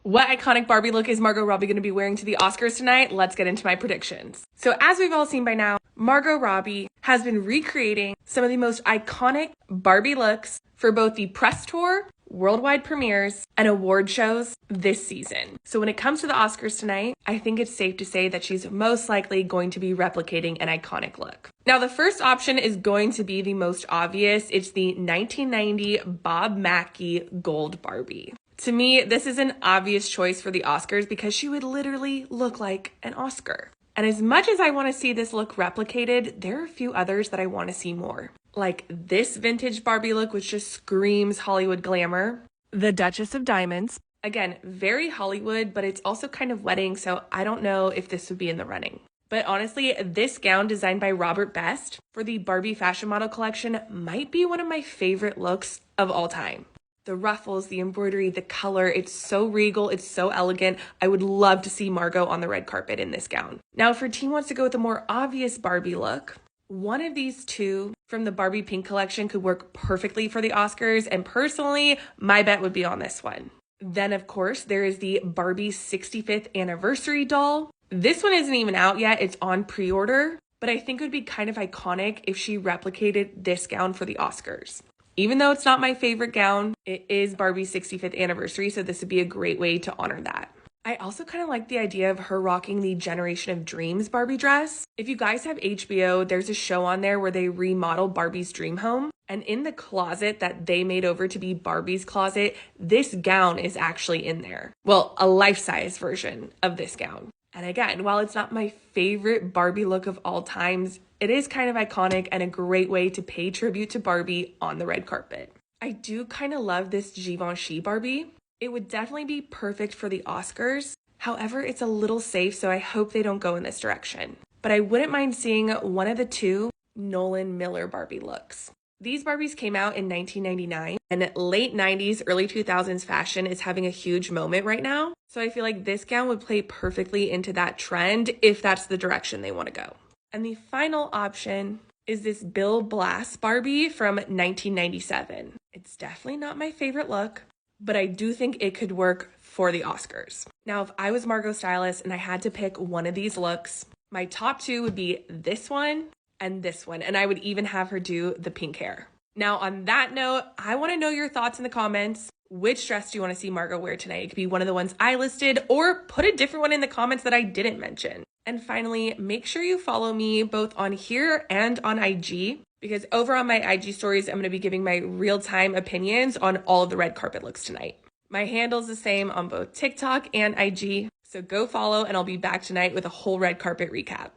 What iconic Barbie look is Margot Robbie going to be wearing to the Oscars tonight? Let's get into my predictions. So as we've all seen by now, Margot Robbie has been recreating some of the most iconic Barbie looks for both the press tour, worldwide premieres, and award shows this season. So when it comes to the Oscars tonight, I think it's safe to say that she's most likely going to be replicating an iconic look. Now, the first option is going to be the most obvious. It's the 1990 Bob Mackie gold Barbie. To me, this is an obvious choice for the Oscars because she would literally look like an Oscar. And as much as I want to see this look replicated, there are a few others that I want to see more. Like this vintage Barbie look, which just screams Hollywood glamour. The Duchess of Diamonds. Again, very Hollywood, but it's also kind of wedding, so I don't know if this would be in the running. But honestly, this gown designed by Robert Best for the Barbie fashion model collection might be one of my favorite looks of all time. The ruffles, the embroidery, the color, it's so regal, it's so elegant. I would love to see Margot on the red carpet in this gown. Now, if her team wants to go with a more obvious Barbie look, one of these two from the Barbie Pink collection could work perfectly for the Oscars, and personally, my bet would be on this one. Then, of course, there is the Barbie 65th anniversary doll. This one isn't even out yet, it's on pre-order, but I think it would be kind of iconic if she replicated this gown for the Oscars. Even though it's not my favorite gown, it is Barbie's 65th anniversary, so this would be a great way to honor that. I also kind of like the idea of her rocking the Generation of Dreams Barbie dress. If you guys have HBO, there's a show on there where they remodel Barbie's dream home. And in the closet that they made over to be Barbie's closet, this gown is actually in there. Well, a life-size version of this gown. And again, while it's not my favorite Barbie look of all times, it is kind of iconic and a great way to pay tribute to Barbie on the red carpet. I do kind of love this Givenchy Barbie. It would definitely be perfect for the Oscars. However, it's a little safe, so I hope they don't go in this direction. But I wouldn't mind seeing one of the two Nolan Miller Barbie looks. These Barbies came out in 1999, and late 90s, early 2000s fashion is having a huge moment right now. So I feel like this gown would play perfectly into that trend if that's the direction they want to go. And the final option is this Bill Blass Barbie from 1997. It's definitely not my favorite look, but I do think it could work for the Oscars. Now, if I was Margot Stylist and I had to pick one of these looks, my top two would be this one, and I would even have her do the pink hair. Now, on that note, I want to know your thoughts in the comments. Which dress do you want to see Margot wear tonight? It could be one of the ones I listed, or put a different one in the comments that I didn't mention. And finally, make sure you follow me both on here and on IG, because over on my IG stories, I'm going to be giving my real-time opinions on all of the red carpet looks tonight. My handle's the same on both TikTok and IG, so go follow, and I'll be back tonight with a whole red carpet recap.